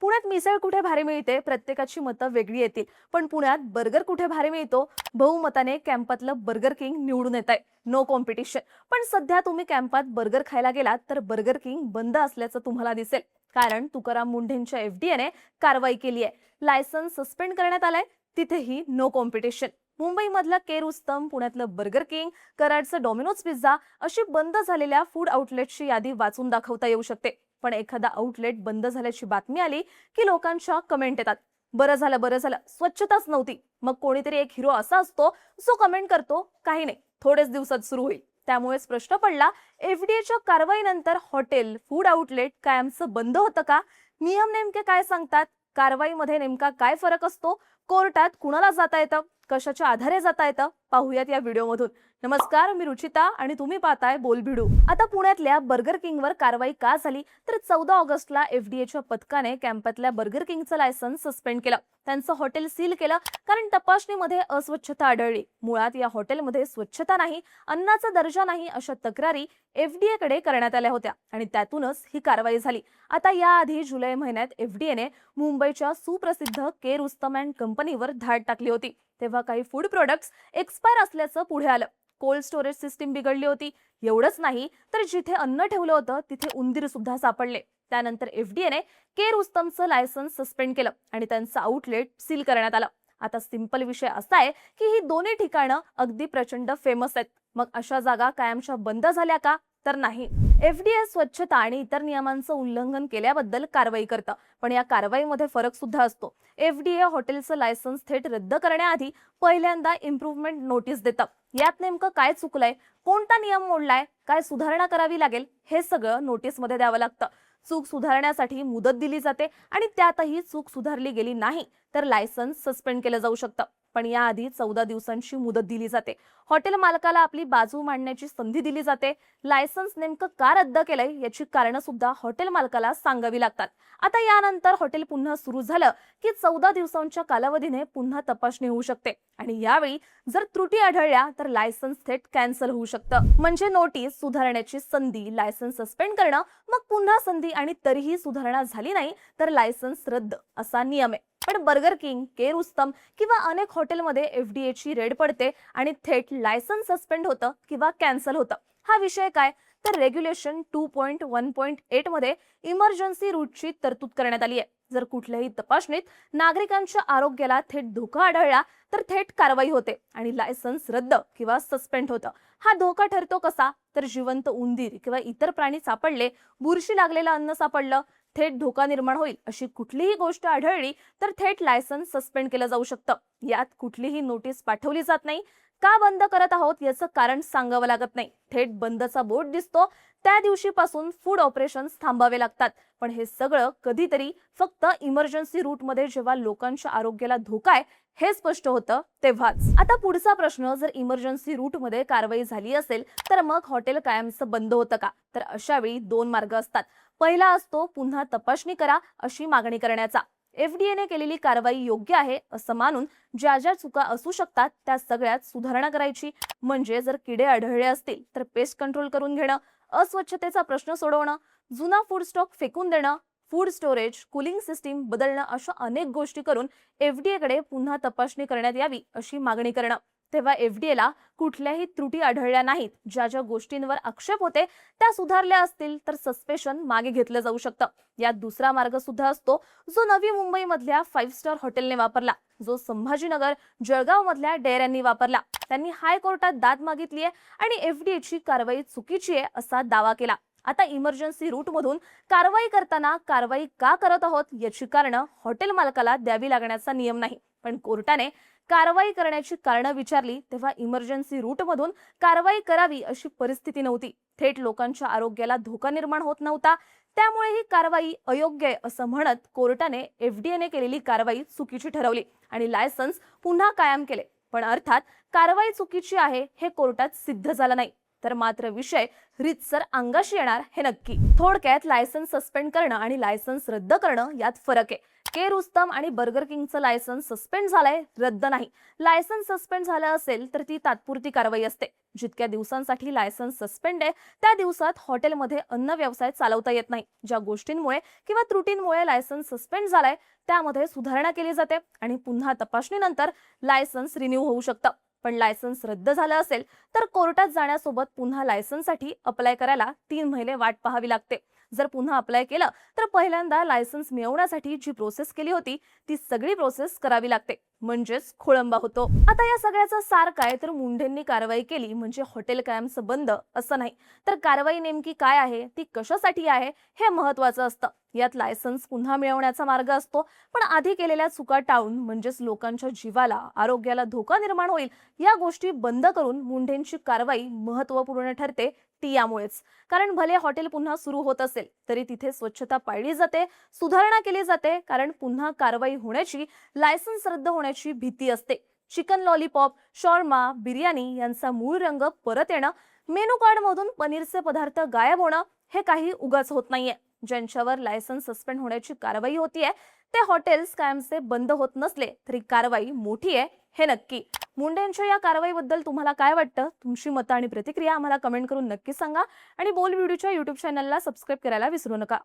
पुण्यात मिसळ कुठे भारी मिळते प्रत्येकाची मतं वेगळी येतील, पण पुण्यात बर्गर कुठे भारी मिळतो बहुमताने कॅम्पातलं बर्गर किंग निवडून येत आहे. No competition. पण सध्या तुम्ही कॅम्पात बर्गर खायला गेलात तर बर्गर किंग बंद असल्याचं तुम्हाला दिसेल, कारण तुकाराम मुंढेंच्या एफडीएने कारवाई केली आहे. लायसन्स सस्पेंड करण्यात आलंय. तिथेही नो कॉम्पिटिशन. मुंबईमधलं के रुस्तम, पुण्यातलं बर्गर किंग, कराडचं डॉमिनोज पिझ्झा अशी बंद झालेल्या फूड आउटलेटची यादी वाचून दाखवता येऊ शकते. पण एखादा आउटलेट बंद झाल्याची बातमी आली की लोकांच्या कमेंट येतात, बरं झालं बरं झालं, स्वच्छताच नव्हती. मग कोणीतरी एक हिरो असा असतो जो कमेंट करतो, काही नाही, थोडेच दिवसात सुरू होईल. त्यामुळेच प्रश्न पडला, एफडीएच्या कारवाईनंतर हॉटेल, फूड आउटलेट कायमचं बंद होतं का? नियम नेमके काय सांगतात? कारवाईमध्ये नेमका काय फरक असतो? कोर्टात कुणाला जाता येतं? कशाच्या आधारे जाता येतं? पाहूयात या व्हिडिओमधून. नमस्कार, मी रुचिता आणि तुम्ही पाहताय बोलभिडू. आता पुण्यातल्या बर्गर किंगवर कारवाई का झाली तर 14 ऑगस्टला एफडीएच्या पथकाने कॅम्पातल्या बर्गर किंगचं लायसन्स सस्पेंड केलं. त्यांचं हॉटेल सील केलं कारण तपासणीमध्ये अस्वच्छता आढळली. मुळात या हॉटेलमध्ये स्वच्छता नाही, अन्नाचा दर्जा नाही अशा तक्रारी एफडीए कडे करण्यात आल्या होत्या आणि त्यातूनच ही कारवाई झाली. आता याआधी जुलै महिन्यात एफडीएने मुंबईच्या सुप्रसिद्ध के रुस्तम अँड कंपनीवर धाड टाकली होती. तेव्हा काही फूड प्रोडक्ट्स एक्सपायर असल्याचं पुढे आलं. कोल्ड स्टोरेज सिस्टीम बिघडली होती. एवढंच नाही तर जिथे अन्न ठेवलं होतं तिथे उंदीर सुद्धा सापडले. त्यानंतर एफडीएने के रुस्तमचं लायसन्स सस्पेंड केलं आणि त्यांचं आउटलेट सील करण्यात आलं. आता सिंपल विषय असा आहे की ही दोन्ही ठिकाणं अगदी प्रचंड फेमस आहेत. मग अशा जागा कायमच्या बंद झाल्या का? तर नाही. एफडीए स्वच्छता आणि इतर नियमांचं उल्लंघन केल्याबद्दल कारवाई करतं, पण या कारवाईमध्ये फरक सुद्धा असतो. एफडीए हॉटेलचं लायसन्स थेट रद्द करण्याआधी पहिल्यांदा इम्प्रूव्हमेंट नोटीस देतं. यात नेमकं काय चुकलंय, कोणता नियम मोडलाय, काय सुधारणा करावी लागेल, हे सगळं नोटीसमध्ये द्यावं लागतं. चूक सुधारण्यासाठी मुदत दिली जाते आणि त्यातही चूक सुधारली गेली नाही तर लायसन्स सस्पेंड केलं जाऊ शकतं. पण याआधी 14 दिवसांची मुदत दिली जाते. हॉटेल मालकाला आपली बाजू मांडण्याची संधी दिली जाते. लायसन्स नेमकं का रद्द केलंय याची कारणं सुद्धा हॉटेल मालकाला सांगावी लागतात. आता यानंतर हॉटेल पुन्हा सुरू झालं की 14 दिवसांच्या कालावधीने पुन्हा तपासणी होऊ शकते आणि यावेळी जर त्रुटी आढळल्या तर लायसन्स थेट कॅन्सल होऊ शकतं. म्हणजे नोटीस, सुधारण्याची संधी, लायसन्स सस्पेंड करणं, मग पुन्हा संधी आणि तरीही सुधारणा झाली नाही तर लायसन्स रद्द असा नियम आहे. पण बर्गर किंग, के रुस्तम किंवा अनेक हॉटेलमध्ये एफडीएची रेड पडते आणि थेट लायसन्स सस्पेंड होतं किंवा कॅन्सल होतं. हा विषय काय तर रेग्युलेशन 2.1.8 मध्ये इमर्जन्सी रूटची तरतूद करण्यात आली आहे. जर कुठल्याही तपासणीत नागरिकांच्या आरोग्याला थेट धोका आढळला तर थेट कारवाई होते आणि लायसन्स रद्द किंवा सस्पेंड होतं. हा धोका ठरतो कसा तर जिवंत उंदीर किंवा इतर प्राणी सापडले, बुरशी लागलेलं अन्न सापडलं, थेट धोका निर्माण होईल अशी कुठलीही गोष्ट आढळली तर थेट लायसन्स सस्पेंड केलं जाऊ शकतं. यात कुठलीही नोटीस पाठवली जात नाही. का बंद करत आहोत याचं कारण सांगावं लागत नाही. थेट बंदचा बोर्ड दिसतो त्या दिवशीपासून फूड ऑपरेशन्स थांबावे लागतात. पण हे सगळं कधीतरी फक्त इमर्जन्सी रूटमध्ये जेव्हा लोकांच्या आरोग्याला धोका आहे हे स्पष्ट होतं तेव्हाच. आता पुढचा प्रश्न, जर इमर्जन्सी रूटमध्ये कारवाई झाली असेल तर मग हॉटेल कायमचं बंद होतं का? तर अशा वेळी दोन मार्ग असतात. पहिला असतो पुन्हा तपासणी करा अशी मागणी करण्याचा. एफडीएने केलेली कारवाई योग्य आहे असं मानून ज्या ज्या चुका असू शकतात त्या सगळ्यात सुधारणा करायची. म्हणजे जर किडे आढळले असतील तर पेस्ट कंट्रोल करून घेणं, अस्वच्छतेचा प्रश्न सोडवणं, जुना फूड स्टॉक फेकून देणं, फूड स्टोरेज, कूलिंग सिस्टीम बदलणं, अशा अनेक गोष्टी करून एफडीए कडे पुन्हा तपासणी करण्यात यावी अशी मागणी करणं. तेव्हा एफडीएला कुठल्याही त्रुटी आढळल्या नाहीत, ज्या ज्या गोष्टींवर आक्षेप होते त्या सुधारल्या असतील तर सस्पेशन मागे घेतलं जाऊ शकतं. यात दुसरा मार्ग सुद्धा असतो जो नवी मुंबई मधल्या 5 स्टार हॉटेलने वापरला, जो संभाजीनगर, जळगाव मधल्या डेअऱ्यांनी वापरला. त्यांनी हायकोर्टात दाद मागितली आहे आणि एफडीएची कारवाई चुकीची आहे असा दावा केला. आता इमर्जन्सी रूट मधून कारवाई करताना कारवाई का करत आहोत याची कारणं हॉटेल मालकाला द्यावी लागण्याचा नियम नाही. पण कोर्टाने कारवाई करण्याची कारणं विचारली तेव्हा इमर्जन्सी रूट मधून कारवाई करावी अशी परिस्थिती नव्हती. थेट लोकांच्या आरोग्याला धोका निर्माण होत नव्हता. त्यामुळे ही कारवाई अयोग्य आहे असं म्हणत कोर्टाने एफडीएने केलेली कारवाई चुकीची ठरवली आणि लायसन्स पुन्हा कायम केले. पण अर्थात कारवाई चुकीची आहे हे कोर्टात सिद्ध झालं नाही तर मात्र विषय रीतसर अंगाशी येणार हे नक्की. थोडक्यात लायसन्स सस्पेंड करणं आणि लायसन्स रद्द करणं यात फरक आहे. के रुस्तम आणि बर्गर किंगचं लायसन्स सस्पेंड झालंय, रद्द नाही. लायसन्स सस्पेंड झालं असेल तर ती तात्पुरती कारवाई असते. जितक्या दिवसांसाठी लायसन्स सस्पेंड आहे त्या दिवसात हॉटेलमध्ये अन्न व्यवसाय चालवता येत नाही. ज्या गोष्टींमुळे किंवा त्रुटींमुळे लायसन्स सस्पेंड झालाय त्यामध्ये सुधारणा केली जाते आणि पुन्हा तपासणीनंतर लायसन्स रिन्यू होऊ शकतं. पण लायसन्स रद्द झालं असेल तर कोर्टात जाण्यासोबत पुन्हा लायसन्ससाठी अप्लाय करायला 3 महिने वाट पाहावी लागते. जर पुन्हा अप्लाय केलं तर पहिल्यांदा लायसन्स मिळवण्यासाठी जी प्रोसेस केली होती ती सगळी प्रोसेस करावी लागते, म्हणजेच खोळंबा होतो. आता या सगळ्याचा सार काय तर मुंढेंनी कारवाई केली म्हणजे हॉटेल कायमचं बंद असं नाही, तर कारवाई नेमकी काय आहे, ती कशासाठी आहे हे महत्वाचं असतं. यात लायसन्स पुन्हा मिळवण्याचा मार्ग असतो, पण आधी केलेल्या चुका टाळून म्हणजेच लोकांच्या जीवाला आरोग्याला धोका निर्माण होईल या गोष्टी बंद करून मुंढेंची कारवाई महत्त्वपूर्ण ठरते. ती यामुळेच कारण भले हॉटेल पुन्हा सुरू होत असेल तरी तिथे स्वच्छता पाळली जाते, सुधारणा केली जाते, कारण पुन्हा कारवाई होण्याची, लायसन्स रद्द होण्याची भीती असते. चिकन लॉलीपॉप, शॉर्मा, बिर्याणी यांचा मूळ रंग परत येणं, मेनू कार्ड मधून पनीरचे पदार्थ गायब होणं हे काही उगाच होत नाहीये. ज्यांच्यावर लायसन्स सस्पेंड होण्याची कारवाई होतीये ते हॉटेल्स कायमचे बंद होत नसले तरी कारवाई मोठी आहे हे नक्की. मुंढेंच्या या कारवाईबद्दल तुम्हाला काय वाटतं? तुमची मतं आणि प्रतिक्रिया आम्हाला कमेंट करून नक्की सांगा आणि बोल व्हिडिओच्या YouTube चॅनलला सबस्क्राईब करायला विसरू नका.